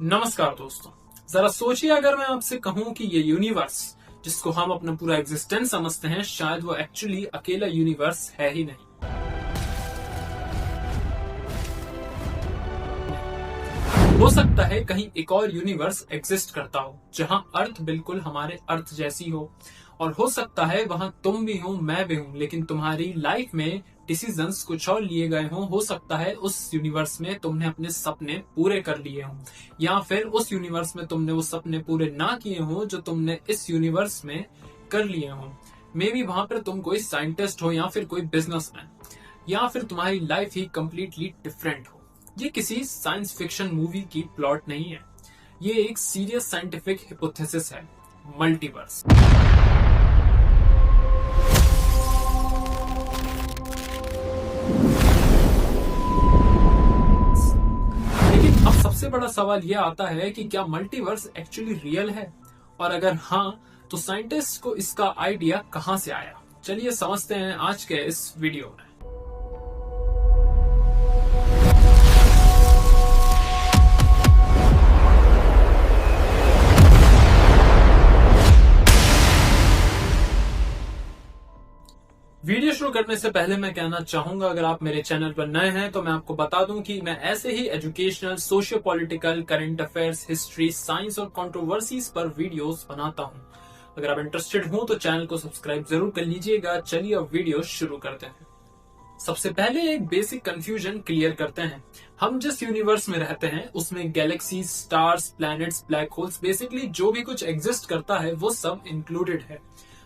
नमस्कार दोस्तों। जरा सोचिए, अगर मैं आपसे कहूं कि ये यूनिवर्स जिसको हम अपना पूरा एग्जिस्टेंस समझते हैं, शायद वो एक्चुअली अकेला यूनिवर्स है ही नहीं। हो सकता है कहीं एक और यूनिवर्स एग्जिस्ट करता हो जहां अर्थ बिल्कुल हमारे अर्थ जैसी हो, और हो सकता है वहां तुम भी हो, मैं भी हूं, लेकिन तुम्हारी लाइफ में डिसीजंस कुछ और लिए गए हों। हो सकता है उस यूनिवर्स में तुमने अपने सपने पूरे कर लिए हों, या फिर उस यूनिवर्स में तुमने वो सपने पूरे ना किए हों जो तुमने इस यूनिवर्स में कर लिए हों। मे बी वहां पर तुम कोई साइंटिस्ट हो, या फिर कोई बिजनेसमैन, या फिर तुम्हारी लाइफ ही कंप्लीटली डिफरेंट हो। ये किसी साइंस फिक्शन मूवी की प्लॉट नहीं है, ये एक सीरियस साइंटिफिक हिपोथेसिस है, मल्टीवर्स। लेकिन अब सबसे बड़ा सवाल यह आता है कि क्या मल्टीवर्स एक्चुअली रियल है, और अगर हाँ, तो साइंटिस्ट को इसका आइडिया कहां से आया। चलिए समझते हैं आज के इस वीडियो में। वीडियो शुरू करने से पहले मैं कहना चाहूंगा, अगर आप मेरे चैनल पर नए हैं तो मैं आपको बता दूं कि मैं ऐसे ही educational, socio political, current affairs, history, science और कंट्रोवर्सीज पर वीडियोस बनाता हूं। अगर आप इंटरेस्टेड हो तो चैनल को सब्सक्राइब जरूर कर लीजिएगा। चलिए अब वीडियो शुरू करते हैं। सबसे पहले एक बेसिक कंफ्यूजन क्लियर करते हैं। हम जिस यूनिवर्स में रहते हैं उसमें galaxies, stars, planets, black holes, basically जो भी कुछ एग्जिस्ट करता है वो सब इंक्लूडेड है।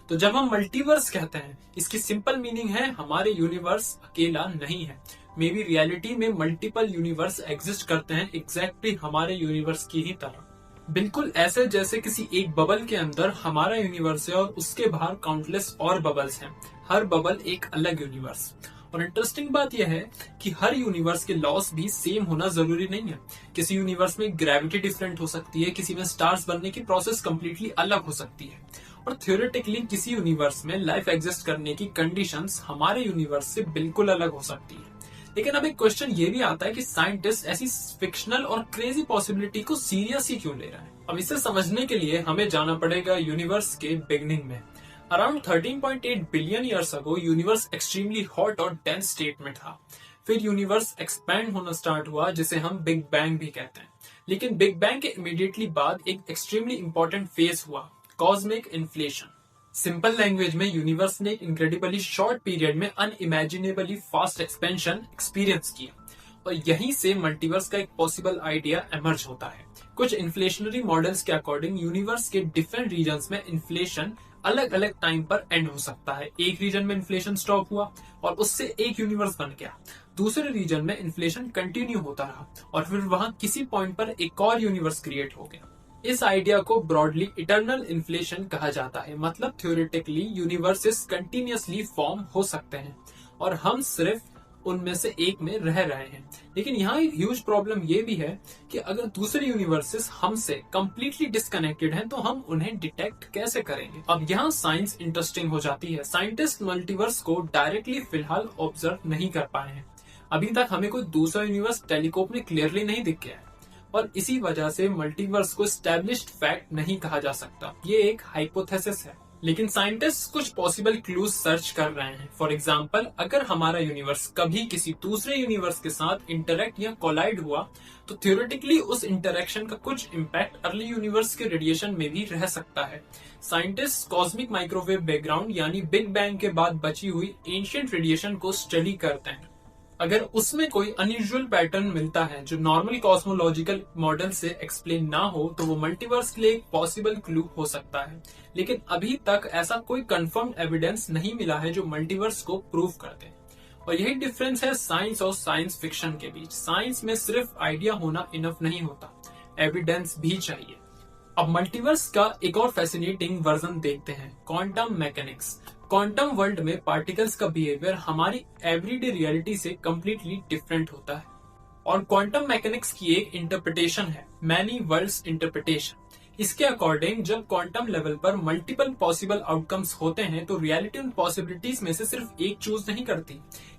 तो जब हम मल्टीवर्स कहते हैं, इसकी सिंपल मीनिंग है हमारे यूनिवर्स अकेला नहीं है। मे बी रियलिटी में मल्टीपल यूनिवर्स एग्जिस्ट करते हैं, एग्जैक्टली हमारे यूनिवर्स की ही तरह। बिल्कुल ऐसे जैसे किसी एक बबल के अंदर हमारा यूनिवर्स है और उसके बाहर काउंटलेस और बबल्स हैं, हर बबल एक अलग यूनिवर्स। और इंटरेस्टिंग बात यह है कि हर यूनिवर्स के लॉस भी सेम होना जरूरी नहीं है। किसी यूनिवर्स में ग्रेविटी डिफरेंट हो सकती है, किसी में स्टार्स बनने की प्रोसेस कंप्लीटली अलग हो सकती है, और थ्योरेटिकली किसी यूनिवर्स में लाइफ एग्जिस्ट करने की कंडीशंस हमारे यूनिवर्स से बिल्कुल अलग हो सकती है। लेकिन अब एक क्वेश्चन ये भी आता है कि साइंटिस्ट ऐसी फिक्शनल और क्रेजी पॉसिबिलिटी को सीरियस ही क्यों ले रहा है। अब इसे समझने के लिए हमें जाना पड़ेगा यूनिवर्स के बिगिनिंग में। Around 13.8 billion years ago universe extremely hot और डेंस स्टेट में था। फिर यूनिवर्स एक्सपैंड होना स्टार्ट हुआ, जिसे हम बिग बैंग भी कहते हैं। लेकिन बिग बैंग के इमीडिएटली बाद एक एक्सट्रीमली इंपॉर्टेंट फेज हुआ, कॉस्मिक इन्फ्लेशन। सिंपल लैंग्वेज में यूनिवर्स ने एक इनक्रेडिबली शॉर्ट पीरियड में अनइमेजिनेबली फास्ट एक्सपेंशन एक्सपीरियंस किया, और यहीं से मल्टीवर्स का एक पॉसिबल आइडिया एमर्ज होता है। कुछ इन्फ्लेशनरी मॉडल्स के अकॉर्डिंग यूनिवर्स के डिफरेंट रीजन्स में इन्फ्लेशन अलग अलग टाइम पर एंड हो सकता है। एक रीजन में इन्फ्लेशन स्टॉप हुआ और उससे एक यूनिवर्स बन गया, दूसरे रीजन में इन्फ्लेशन कंटिन्यू होता रहा और फिर वहां किसी पॉइंट पर एक और यूनिवर्स क्रिएट हो गया। इस आइडिया को ब्रॉडली इटर्नल इन्फ्लेशन कहा जाता है। मतलब थ्योरेटिकली यूनिवर्सेस कंटिन्यूअसली फॉर्म हो सकते हैं और हम सिर्फ उनमें से एक में रह रहे हैं। लेकिन यहाँ एक ह्यूज प्रॉब्लम ये भी है कि अगर दूसरे यूनिवर्सेस हमसे कंप्लीटली डिस्कनेक्टेड हैं तो हम उन्हें डिटेक्ट कैसे करेंगे। अब यहाँ साइंस इंटरेस्टिंग हो जाती है। साइंटिस्ट मल्टीवर्स को डायरेक्टली फिलहाल ऑब्जर्व नहीं कर पाए हैं। अभी तक हमें कोई दूसरा यूनिवर्स टेलीस्कोप में क्लियरली नहीं दिख गया है, और इसी वजह से मल्टीवर्स को एस्टैब्लिश्ड फैक्ट नहीं कहा जा सकता। ये एक हाइपोथेसिस है। लेकिन साइंटिस्ट कुछ पॉसिबल क्लूज सर्च कर रहे हैं। फॉर एग्जाम्पल, अगर हमारा यूनिवर्स कभी किसी दूसरे यूनिवर्स के साथ इंटरेक्ट या कोलाइड हुआ तो थ्योरेटिकली उस इंटरेक्शन का कुछ इम्पैक्ट अर्ली यूनिवर्स के रेडिएशन में भी रह सकता है। साइंटिस्ट कॉस्मिक माइक्रोवेव बैकग्राउंड यानी बिग बैंग के बाद बची हुई एंशिएंट रेडिएशन को स्टडी करते हैं। अगर उसमें कोई अनयूजुअल पैटर्न मिलता है जो नॉर्मल कॉस्मोलॉजिकल मॉडल से एक्सप्लेन ना हो तो वो मल्टीवर्स के लिए एक पॉसिबल क्लू हो सकता है। लेकिन अभी तक ऐसा कोई कंफर्म एविडेंस नहीं मिला है जो मल्टीवर्स को प्रूव कर दे। और यही डिफरेंस है साइंस और साइंस फिक्शन के बीच। साइंस में सिर्फ आइडिया होना इनफ नहीं होता, एविडेंस भी चाहिए। अब मल्टीवर्स का एक और फैसिनेटिंग वर्जन देखते हैं, क्वांटम मैकेनिक्स। क्वांटम वर्ल्ड में पार्टिकल्स का बिहेवियर हमारी एवरीडे रियलिटी से कंप्लीटली डिफरेंट होता है, और क्वांटम मैकेनिक्स की एक इंटरप्रिटेशन है, मैनी वर्ल्ड्स इंटरप्रिटेशन। इसके अकॉर्डिंग जब क्वांटम लेवल पर मल्टीपल पॉसिबल आउटकम्स होते हैं तो रियलिटी उन पॉसिबिलिटीज में से सिर्फ एक चूज नहीं करती।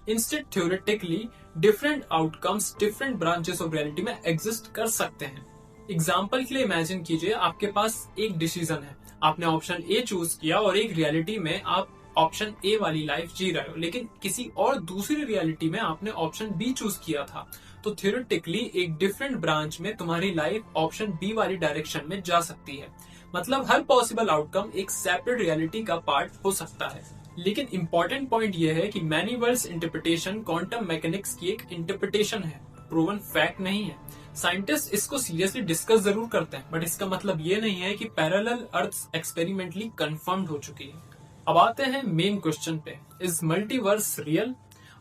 Instead theoretically different outcomes different branches of reality में एग्जिस्ट कर सकते हैं। एग्जाम्पल के लिए इमेजिन कीजिए आपके पास एक डिसीजन है, आपने ऑप्शन ए चूज किया और एक रियलिटी में आप ऑप्शन ए वाली लाइफ जी रहे हो, लेकिन किसी और दूसरी रियलिटी में आपने ऑप्शन बी चूज किया था। तो थियोरेटिकली एक डिफरेंट ब्रांच में तुम्हारी लाइफ ऑप्शन बी वाली डायरेक्शन में जा सकती है। मतलब हर पॉसिबल आउटकम एक सेपरेट रियलिटी का पार्ट हो सकता है। लेकिन इंपॉर्टेंट पॉइंट यह है कि many worlds interpretation quantum mechanics की एक इंटरप्रिटेशन है, प्रूवन फैक्ट नहीं है। साइंटिस्ट इसको सीरियसली डिस्कस जरूर करते हैं, बट इसका मतलब ये नहीं है कि पैरेलल अर्थ्स एक्सपेरिमेंटली कंफर्म्ड हो चुकी है। अब आते हैं मेन क्वेश्चन पे, इज मल्टीवर्स रियल?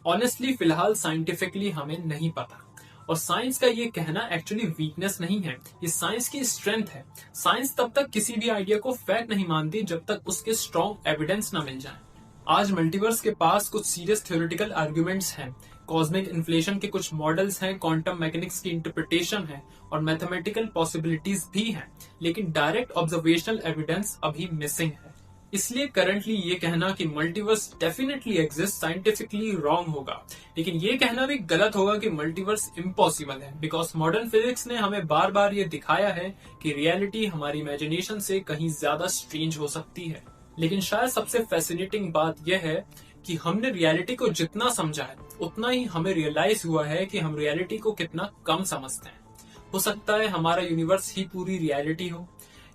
ऑनेस्टली फिलहाल साइंटिफिकली हमें नहीं पता, और साइंस का ये कहना एक्चुअली वीकनेस नहीं है, ये साइंस की स्ट्रेंथ है। साइंस तब तक किसी भी आइडिया को फैक्ट नहीं मानती जब तक उसके स्ट्रॉन्ग एविडेंस न मिल जाए। आज मल्टीवर्स के पास कुछ सीरियस थ्योरेटिकल आर्ग्यूमेंट्स हैं, कॉस्मिक इन्फ्लेशन के कुछ मॉडल्स हैं, क्वांटम मैकेनिक्स की इंटरप्रिटेशन है और मैथमेटिकल पॉसिबिलिटीज भी हैं, लेकिन डायरेक्ट ऑब्जर्वेशनल एविडेंस अभी मिसिंग है। इसलिए करंटली ये कहना कि multiverse definitely exist scientifically wrong होगा, लेकिन ये कहना भी गलत होगा कि मल्टीवर्स इम्पॉसिबल है, बिकॉज मॉडर्न फिजिक्स ने हमें बार बार ये दिखाया है कि रियलिटी हमारी इमेजिनेशन से कहीं ज्यादा स्ट्रेंज हो सकती है। लेकिन शायद सबसे फैसिनेटिंग बात यह है कि हमने रियलिटी को जितना समझा है उतना ही हमें रियलाइज हुआ है कि हम रियलिटी को कितना कम समझते हैं। हो सकता है हमारा यूनिवर्स ही पूरी रियलिटी हो,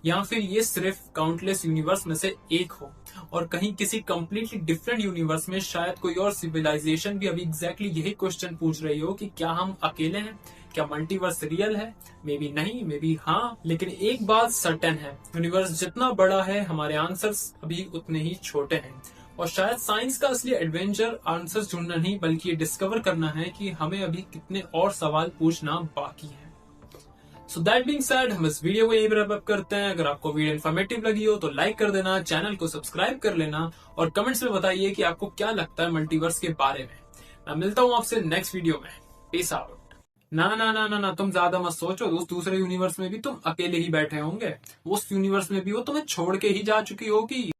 या फिर ये सिर्फ काउंटलेस यूनिवर्स में से एक हो, और कहीं किसी कम्प्लीटली डिफरेंट यूनिवर्स में शायद कोई और सिविलाइजेशन भी अभी एग्जैक्टली यही क्वेश्चन पूछ रही हो कि क्या हम अकेले हैं, क्या मल्टीवर्स रियल है? मे बी नहीं, मे बी हाँ, लेकिन एक बात सर्टेन है, यूनिवर्स जितना बड़ा है हमारे आंसर्स अभी उतने ही छोटे हैं। और शायद साइंस का असली एडवेंचर आंसर्स ढूंढना नहीं बल्कि ये डिस्कवर करना है कि हमें अभी कितने और सवाल पूछना बाकी है। सो दैट बीइंग सेड, हम इस वीडियो को यही रैप अप करते हैं। अगर आपको वीडियो इन्फॉर्मेटिव लगी हो तो लाइक कर देना, चैनल को सब्सक्राइब कर लेना और कमेंट्स में बताइए कि आपको क्या लगता है मल्टीवर्स के बारे में। मैं मिलता हूँ आपसे नेक्स्ट वीडियो में। Peace out. ना ना ना ना ना, तुम ज्यादा मत सोचो, उस दूसरे यूनिवर्स में भी तुम अकेले ही बैठे होंगे, उस यूनिवर्स में भी वो तुम्हें छोड़ के ही जा चुकी होगी।